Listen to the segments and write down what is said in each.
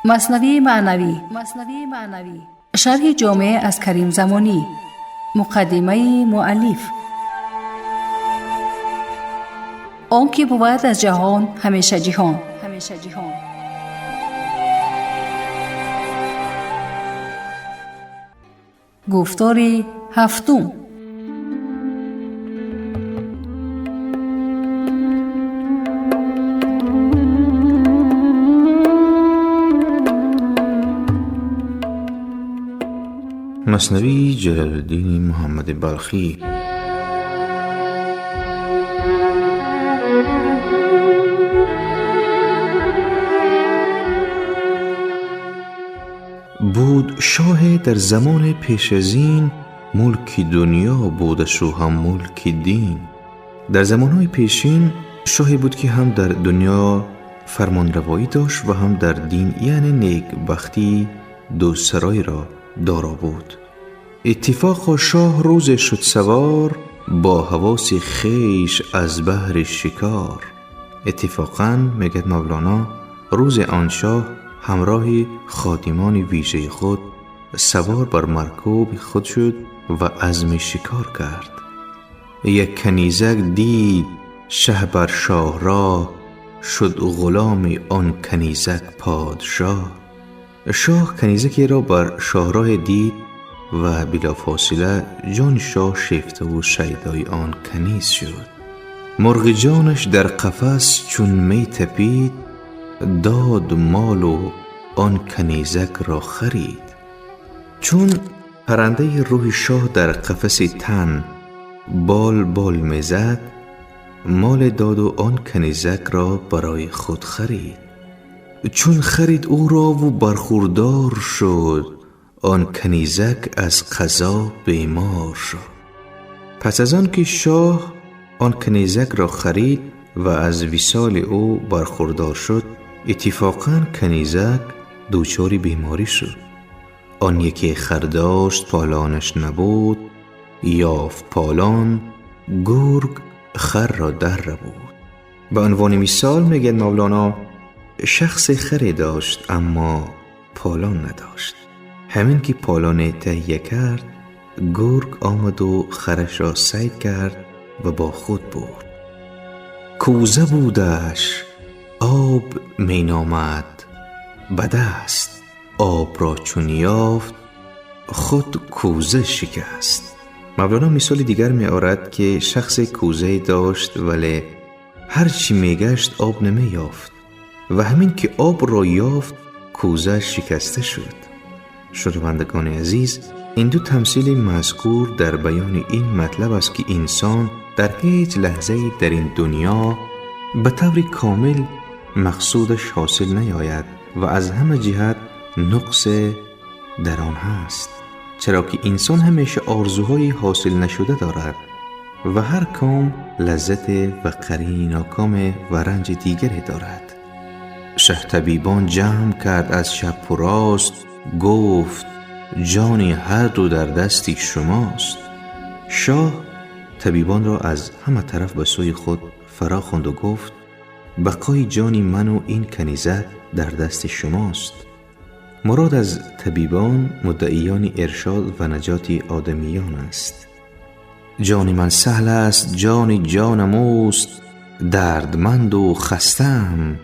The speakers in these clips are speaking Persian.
مثنوی معنوی شرح جامع از کریم زمانی. مقدمه مؤلف. آن که بود از جهان همیشه جهان. گفتار هفتم. مثنوی جلال الدین محمد بلخی. بود شاه در زمان پیش از این، ملک دنیا بودش و هم ملک دین. در زمانهای پیشین شاهی بود که هم در دنیا فرمان روایی داشت و هم در دین، یعنی نیک بختی دو سرای را دارا بود. اتفاق شاه روز شد سوار، با حواس خیش از بهر شکار. اتفاقاً میگد مولانا، روز آن شاه همراه خادمان ویژه خود سوار بر مرکوب خود شد و عزم شکار کرد. یک کنیزک دید شه بر شاه را، شد غلام آن کنیزک پادشاه. شاه کنیزکی را بر شاهراه دید و بلافاصله جان شاه شیفته و شیدای آن کنیز شد. مرغ جانش در قفس چون می تپید، داد مال و آن کنیزک را خرید. چون پرنده روح شاه در قفس تن بال میزد، مال داد و آن کنیزک را برای خود خرید. چون خرید او را و برخوردار شد، آن کنیزک از قضا بیمار شد. پس از آن که شاه آن کنیزک را خرید و از وصال او برخوردار شد، اتفاقاً کنیزک دچار بیماری شد. آن یکی خرداشت پالانش نبود، یافت پالان گرگ خر را در بود. به عنوان مثال میگه مولانا، شخص خری داشت اما پالان نداشت. همین که پالان تهیه کرد، گرگ آمد و خرش را صید کرد و با خود برد. کوزه بودش آب می نامد به دست، آب را چون یافت خود کوزه شکست. مولانا مثال دیگر می آورد که شخص کوزه داشت ولی هرچی می گشت آب نمی یافت و همین که آب را یافت کوزه شکسته شد. شنوندگان عزیز، این دو تمثیل مذکور در بیان این مطلب است که انسان در هیچ لحظه در این دنیا به طور کامل مقصودش حاصل نیاید و از همه جهت نقص در آن هست، چرا که انسان همیشه آرزوهای حاصل نشده دارد و هر کام لذت و قرین ناکام و رنج دیگری دارد. شه طبیبان جمع کرد از شب و راست، گفت جانی هر دو در دستی شماست. شاه طبیبان را از همه طرف به سوی خود فرا خواند و گفت بقای جانی من و این کنیزک در دست شماست. مراد از طبیبان مدعیان ارشاد و نجات آدمیان است. جان من سهل است جانم اوست، دردمند و خستم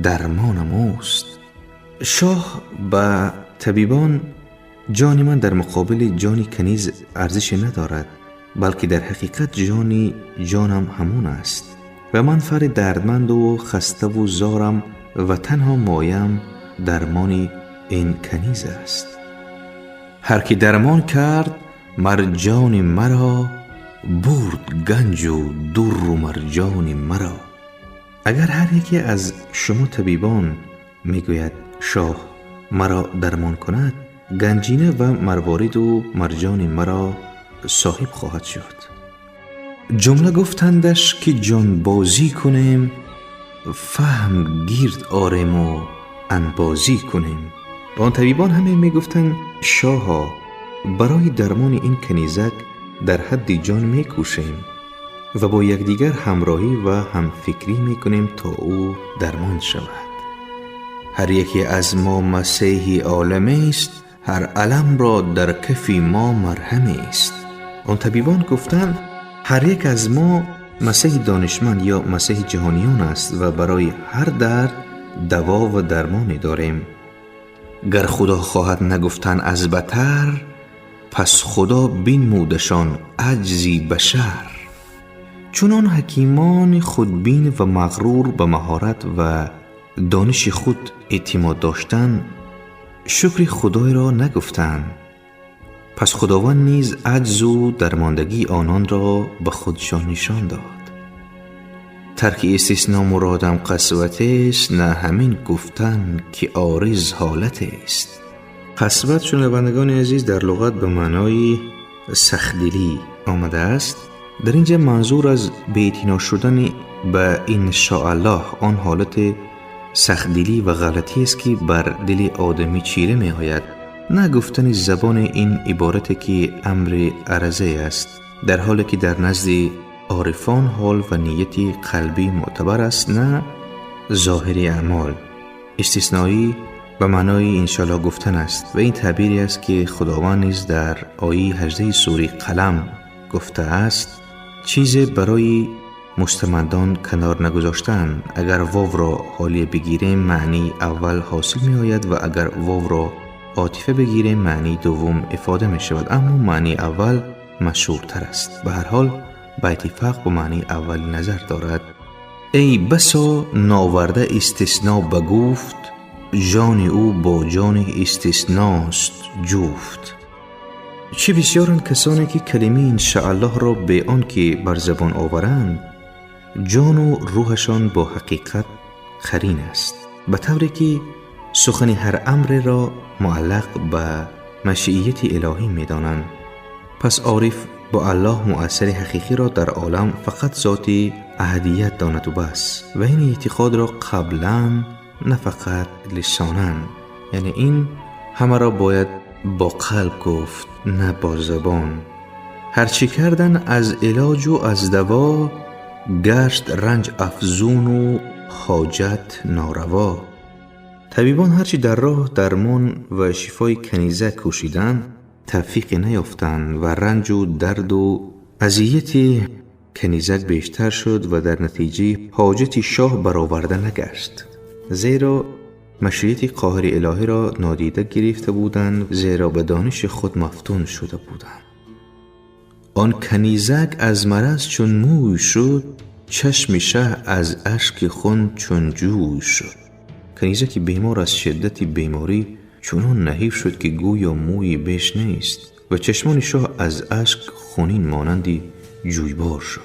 درمانم اوست. شاه به طبیبان جان من در مقابل جان کنیز ارزش ندارد، بلکه در حقیقت جانم همون است و من فر دردمند و خسته و زارم و تنها مایم درمان این کنیز است. هر که درمان کرد مرجان مرا، برد گنج و در و مرجان مرا. اگر هر یکی از شما طبیبان میگوید شاه مرا درمان کند، گنجینه و مروارید و مرجان مرا صاحب خواهد شد. جمله گفتندش که جان بازی کنیم، فهم گیرد آریم و انبازی کنیم. آن طبیبان همه میگفتند شاها برای درمان این کنیزک در حد جان میکوشیم و با یکدیگر همراهی و همفکری میکنیم تا او درمان شود. هر یکی از ما مسیحی عالمی است، هر علم را در کفی ما مرهمی است. آن طبیبان گفتند هر یک از ما مسیح دانشمند یا مسیح جهانیان است و برای هر درد دوا و درمانی داریم. گر خدا خواهد نگفتن از بتر، پس خدا بنمودشان عجزی بشر. چونان حکیمان خودبین و مغرور به مهارت و دانش خود اعتماد داشتند، شکر خدای را نگفتند. پس خداوند نیز عجز و درماندگی آنان را به خودشان نشان داد. ترک استثناء مرادم قسوت است، نه همین گفتن که عارض حالت است. قسوت شنوندگان عزیز در لغت به معنای سخت‌دلی آمده است. در اینجا منظور از بی‌اعتنا شدن به ان شاء الله آن حالت سخت‌دلی و غلطی است که بر دل آدمی چیره می آید. نه گفتن زبان این عبارت که امر عرضه است، در حالی که در نزد عارفان حال و نیت قلبی معتبر است، نه ظاهری اعمال. استثنایی به معنای انشالله گفتن است و این تعبیری است که خداوند نیز در آیه 18 سوره قلم گفته است: چیز برای مستمندان کنار نگذاشتن. اگر واو را حالیه بگیریم معنی اول حاصل می آید و اگر واو را عاطفه بگیریم معنی دوم افاده می شود، اما معنی اول مشهورتر است. به هر حال با اتفاق با معنی اول نظر دارد. ای بسا ناورده استثناء بگفت، جان او با جان استثناست جفت. چه بسیارن کسانی که کلمه انشاءالله را به آن که بر زبان آورند، جان و روحشان با حقیقت قرین است، به طوری که سخن هر امر را معلق به مشیت الهی می دانند. پس عارف با الله مؤثر حقیقی را در عالم فقط ذات احدیت داند و بس، و این اعتقاد را قبلا نه فقط لسانا، یعنی این همه را باید با قلب گفت نه با زبان. هرچی کردن از علاج و از دوا، گشت رنج افزون و حاجت ناروا. طبیبان هرچی در راه درمان و شفای کنیزک کوشیدند، توفیق نیافتند و رنج و درد و اذیت کنیزک بیشتر شد و در نتیجه حاجت شاه برآورده نگشت، زیرا مشیت قاهر الهی را نادیده گرفته بودند، زیرا به دانش خود مفتون شده بودند. آن کنیزک از مرض چون موی شد، چشم شه از اشک خون چون جوی شد. کنیزک بیمار از شدت بیماری چنان نحیف شد که گویا موی بیش نیست و چشمان شاه از اشک خونین مانندی جویبار شد.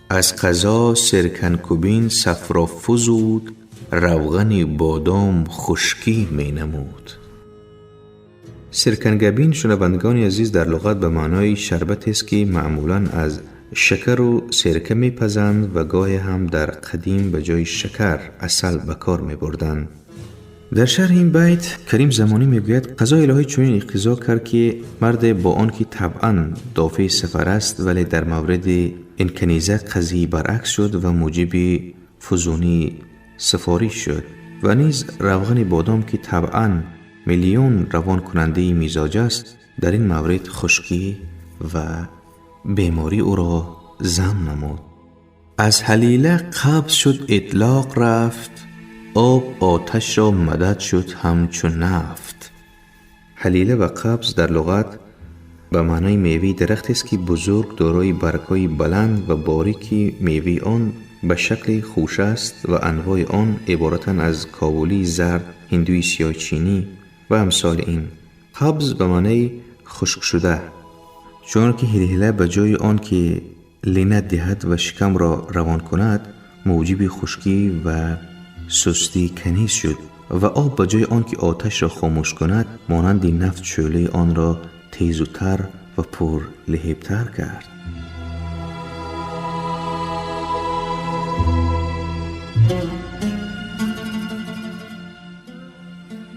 از قضا سرکنکوبین صفرا فزود، روغن بادام خشکی می نمود. سرکنگبین شنوندگان عزیز در لغت به معنای شربت است که معمولاً از شکر و سرکه می پزند و گاهی هم در قدیم به جای شکر عسل به کار می بردند. در شرح این بیت کریم زمانی می گوید قضا الهی چنین اقتضا کرد که مرد با آن که طبعاً دافع سفر است، ولی در مورد این کنیزک قضیه برعکس شد و موجب فزونی سفاری شد، و نیز روغن بادام که طبعاً میلیون روان کننده مزاج است، در این مورد خشکی و بیماری او را ضم نمود. از حلیله قبض شد اطلاق رفت، آب آتش را مدد شد همچون نفت. حلیله و قبض در لغت به معنای میوه درخت است که بزرگ دارای برگ‌های بلند و باریکی، میوه آن به شکل خوش است و انواع آن عبارتند از کابلی، زرد، هندوی سیاه چینی و امثال این. قبض به معنای خشک شده، چون که حلیله به جای آن که لینت دهد و شکم را روان کند، موجب خشکی و سستی کنیز شد، و آب به جای آن که آتش را خاموش کند، مانند نفت شعله آن را تیز و تر و پر لهیب‌تر کرد.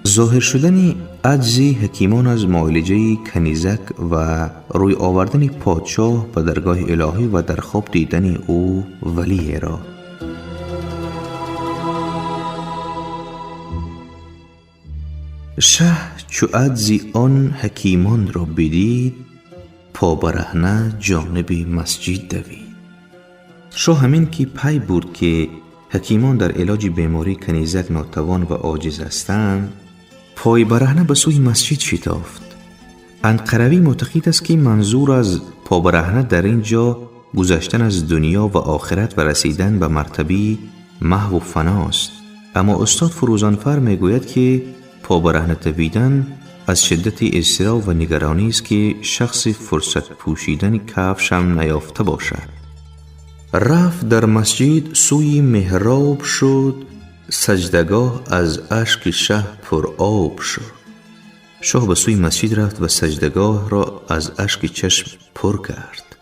ظاهر شدن عجزی حکیمان از معالجه کنیزک و روی آوردن پادشاه به درگاه الهی و در خواب دیدن او ولی را. شه چو عجزی آن حکیمان را بدید، پا برهنه جانب مسجد دوید. شاه همین که پی برد که حکیمان در علاج بیماری کنیزک ناتوان و عاجز هستند، پای برهنه به سوی مسجد شتافت. عنقروی معتقد است که منظور از پا برهنه در اینجا گذشتن از دنیا و آخرت و رسیدن به مرتبه محو و فناست. اما استاد فروزانفر میگوید که پا برهنه دویدن از شدت اضطراب و نگرانی است که شخص فرصت پوشیدن کفش هم نیافته باشد. رفت در مسجد سوی محراب شد، سجدگاه از اشک شه پر آب شد. شاه به سوی مسجد رفت و سجدگاه را از اشک چشم پر کرد.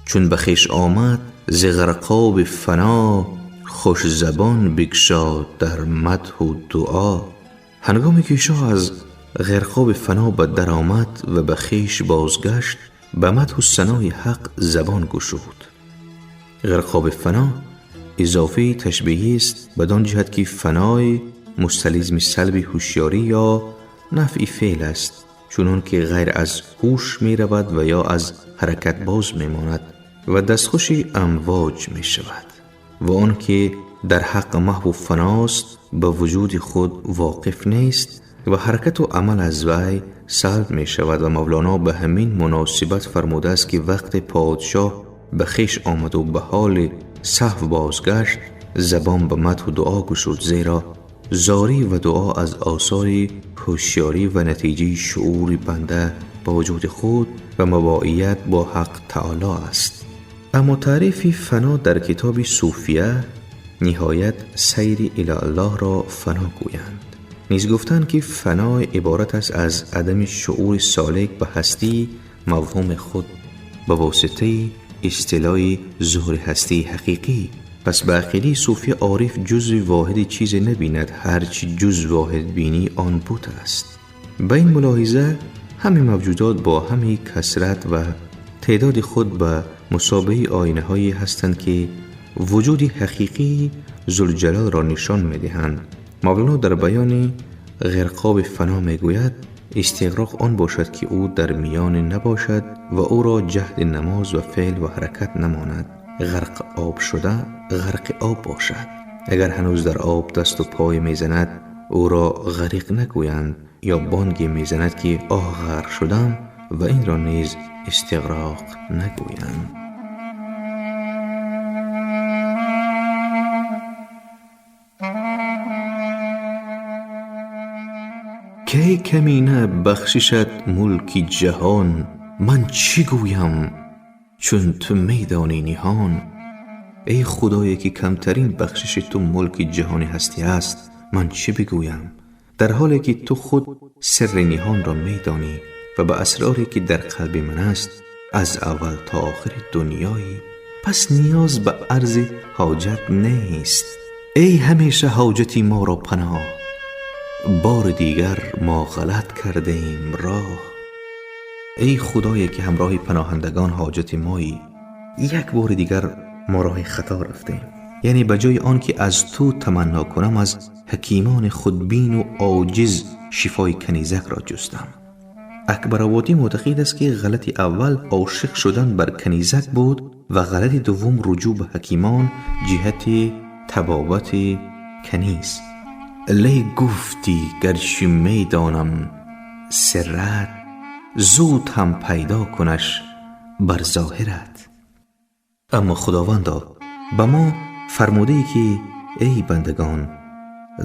چون به خویش آمد ز غرقاب فنا، خوش زبان بگشاد در مدح و دعا. هنگامی که شاه از غرقاب فنا به در آمد و به خویش بازگشت، به مدح و ثنای حق زبان گشود. غرقاب فنا اضافه تشبیهی است بدان جهت که فنای مستلزم سلب هوشیاری یا نفع فعل است، چونان که غیر از هوش می رود و یا از حرکت باز می ماند و دستخوش امواج می شود، و آن که در حق محو فناست به وجود خود واقف نیست و حرکت و عمل از وی سلب می شود. و مولانا به همین مناسبت فرموده است که وقت پادشاه به خویش آمد و به حال صحو بازگشت، زبان به مدح و دعا گشود، زیرا زاری و دعا از آثار هوشیاری و نتیجه شعور بنده با وجود خود و مباعیت با حق تعالی است. اما تعریف فنا در کتاب صوفیه نهایت سیر الی الله را فنا گویند. نیز گفتند که فنا عبارت است از عدم شعور سالک به هستی مفهوم خود به واسطه اصطلاح ظهور هستی حقیقی. پس به عقیده صوفی عارف جزء واحد چیز نبیند، هرچی جزء واحد بینی آن بت است. به این ملاحظه همه موجودات با همه کثرت و تعداد خود به مسابقه آینه هایی هستند که وجود حقیقی ذوالجلال را نشان می دهند. مولانا در بیان غرقاب فنا می گوید استغراق آن باشد که او در میان نباشد و او را جهد نماز و فعل و حرکت نماند. غرق آب شده غرق آب باشد. اگر هنوز در آب دست و پای میزند او را غریق نگویند، یا بانگی میزند که آه غرق شدم و این را نیز استغراق نگویند. کی کمینه بخششت ملکی جهان، من چی گویم چون تو میدانی نهان. ای خدایی که کمترین بخشش تو ملک جهانی هستی است، من چی بگویم در حالی که تو خود سر نهان را میدانی و به اسراری که در قلب من است از اول تا آخر دنیایی. پس نیاز به عرض حاجت نیست. ای همیشه حاجتی ما را پناه، بار دیگر ما غلط کردیم راه. ای خدایی که همراه پناهندگان حاجت مایی، یک بار دیگر ما راه خطا رفتیم. یعنی بجای آن که از تو تمنا کنم از حکیمان خودبین و عاجز شفای کنیزک را جستم. اکبرآبادی معتقد است که غلط اول عاشق شدن بر کنیزک بود و غلط دوم رجوع به حکیمان جهت طبابت کنیز. لی گفتی گرچه میدانم سرت، زود هم پیدا کنش بر ظاهرت. اما خداوندا به ما فرموده ای که ای بندگان،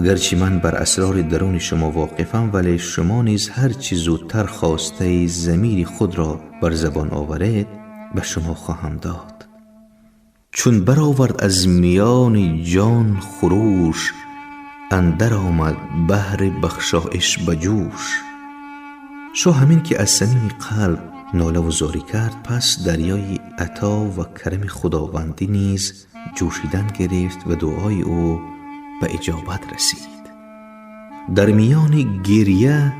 گرچه من بر اسرار درون شما واقفم، ولی شما نیز هر چی زودتر خواسته ضمیر خود را بر زبان آورید به شما خواهم داد. چون برآورد از میان جان خروش، اندر آمد بحر بخشایش بجوش. شاه همین که از صمیم قلب ناله و زاری کرد، پس دریای عطا و کرم خداوندی نیز جوشیدن گرفت و دعای او به اجابت رسید. در میان گریه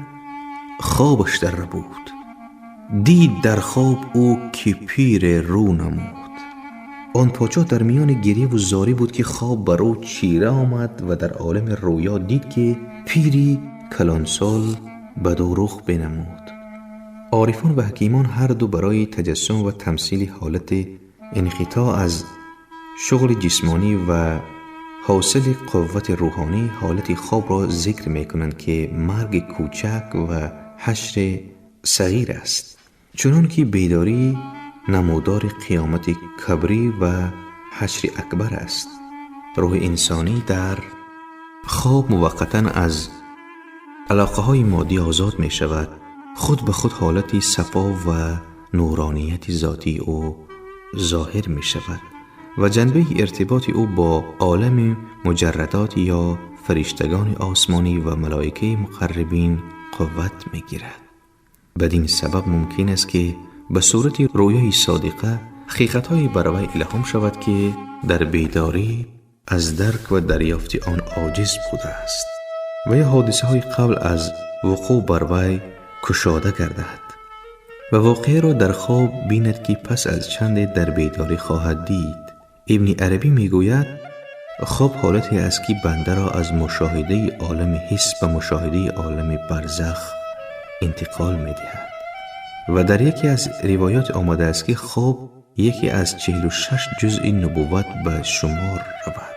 خوابش در بود، دید در خواب او که پیر رو نمود. آن پادشاه در میان گریه و زاری بود که خواب بر او چیره آمد و در عالم رویا دید که پیری کلانسال بد و رخ بنمود. عارفان و حکیمان هر دو برای تجسم و تمثیل حالت انقطاع از شغل جسمانی و حاصل قوت روحانی حالت خواب را ذکر می کنند که مرگ کوچک و حشر صغیر است، چنان که بیداری نمودار قیامت کبری و حشر اکبر است. روح انسانی در خواب موقتاً از علاقه های مادی آزاد می شود، خود به خود حالتی صفا و نورانیت ذاتی او ظاهر می شود و جنبه ارتباط او با عالم مجردات یا فرشتگان آسمانی و ملائکه مقربین قوت می گیرد. بدین سبب ممکن است که به صورت رویای صادقه حقیقت‌های بروی الهام شود که در بیداری از درک و دریافت آن عاجز بوده است و یا حادثه های قبل از وقوع بروی کشاده گردد و واقعه را در خواب بیند که پس از چند در بیداری خواهد دید. ابن عربی میگوید خواب حالتی است که بنده را از مشاهده عالم حس به مشاهده عالم برزخ انتقال میدهد و در یکی از روایات آمده است که خواب یکی از 46 جزء نبوت به شمار رود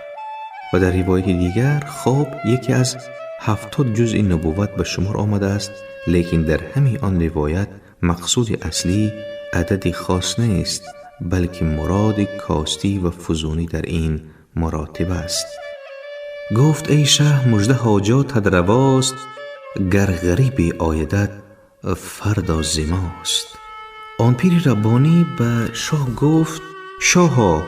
و در روایت دیگر خواب یکی از 70 جزء نبوت به شمار آمده است، لیکن در همین آن روایت مقصود اصلی عدد خاص نیست بلکه مراد کاستی و فزونی در این مراتب است. گفت ای شه مژده حاجات رواست، گر غریبی آیدت فردا زماست. آن پیر ربانی به شاه گفت شاها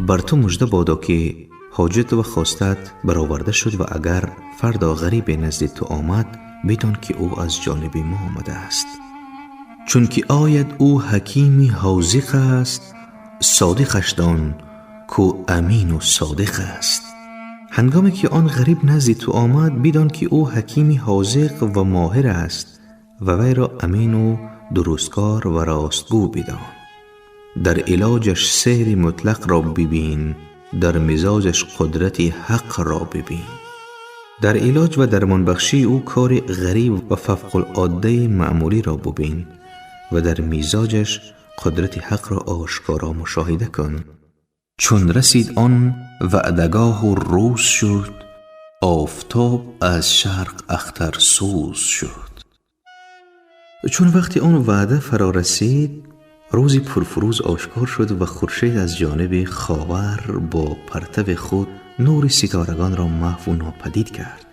بر تو مژده بادا که حاجت و خواستت برآورده شد و اگر فردا غریب نزد تو آمد بدان که او از جانب ما آمده است، چون که آید او حکیمی حاذق است، صادقش دان کو امین و صادق است. هنگامی که آن غریب نزد تو آمد بدان که او حکیمی حاذق و ماهر است و وی را امین و درستکار و راستگو بدان. در علاجش سیر مطلق را ببین، در مزاجش قدرت حق را ببین. در علاج و درمان بخشی او کار غریب و فوق العاده معمولی را ببین و در مزاجش قدرت حق را آشکارا مشاهده کن. چون رسید آن وعدگاه و روز شد، آفتاب از شرق اختر سوز شد. چون وقتی آن وعده فرا رسید، روزی پرفروز آشکار شد و خورشید از جانب خاور با پرتو خود نور ستارگان را محو و ناپدید کرد.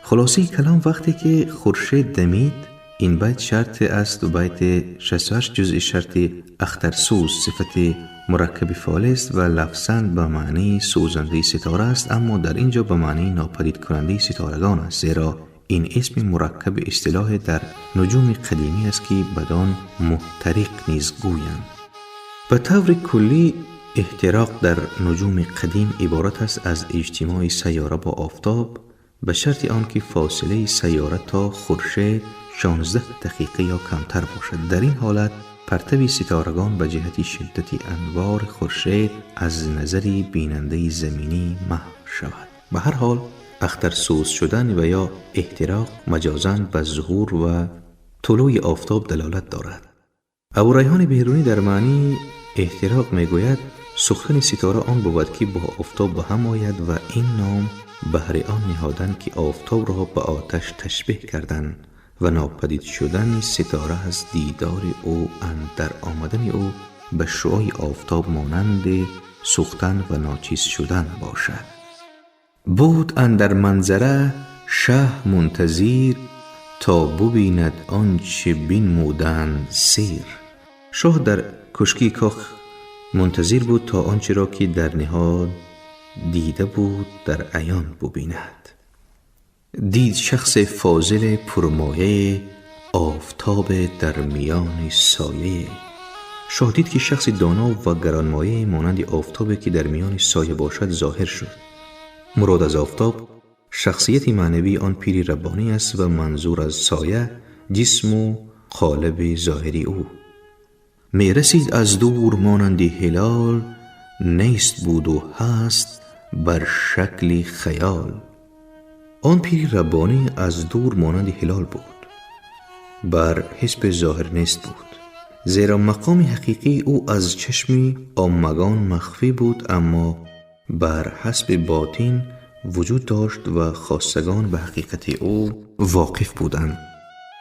خلاصه کلام وقتی که خورشید دمید، این بیت شرط است و بیت 68 جزء شرط اخترسوز صفت مرکب فعال است و لفظاً به معنی سوزنده ستاره است، اما در اینجا به معنی ناپدید کننده ستارگان است، زیرا این اسم مرکب اصطلاح در نجوم قدیمی است که بدان محترق نیز گویند. به طور کلی احتراق در نجوم قدیم عبارت است از اجتماع سیاره با آفتاب به شرط آنکه فاصله سیاره تا خورشید 16 دقیقه یا کمتر باشد. در این حالت پرتو ستارگان به جهت شدت انوار خورشید از نظر بیننده زمینی محو شود. به هر حال اخترسوز شدن و یا احتراق مجازاً به ظهور و طلوع آفتاب دلالت دارد. ابوریحان بیرونی در معنی احتراق میگوید سوختن ستاره آن بود که با آفتاب به هم آید و این نام بهر آن نهادن که آفتاب را به آتش تشبیه کردن و ناپدید شدن ستاره از دیدار او اندر آمدن او به شعاع آفتاب مانند سوختن و ناچیز شدن باشد. بود اندر منظره شه منتظر، تا ببیند آنچه بنمودند سیر. شاه در کشکی کاخ منتظر بود تا آنچه را که در نهاد دیده بود در عیان ببیند. دید شخص فاضل پرمایه، آفتاب در میان سایه. شاه دید که شخص دانا و گرانمایه مانند آفتابی که در میان سایه باشد ظاهر شد. مراد از آفتاب شخصیت معنوی آن پیر ربانی است و منظور از سایه جسم و قالب ظاهری او. می رسید از دور مانند هلال، نیست بود و هست بر شکل خیال. آن پیر ربانی از دور مانند هلال بود، بر حسب ظاهر نیست بود، زیرا مقام حقیقی او از چشم عامگان مخفی بود، اما بر حسب باطن وجود داشت و خاصگان به حقیقت او واقف بودند.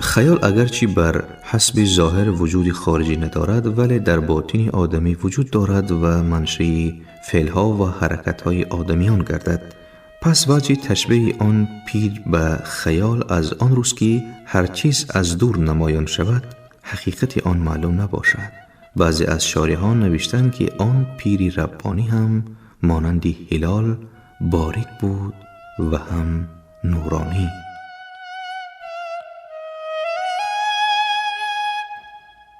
خیال اگرچه بر حسب ظاهر وجود خارجی ندارد، ولی در باطن آدمی وجود دارد و منشأ فعلها و حرکتهای آدمیان گردد. پس وجه تشبیه آن پیر به خیال از آن روز که هر چیز از دور نمایان شود حقیقت آن معلوم نباشد. بعضی از شارحان نوشتند که آن پیر ربانی هم مانند هلال باریک بود و هم نورانی.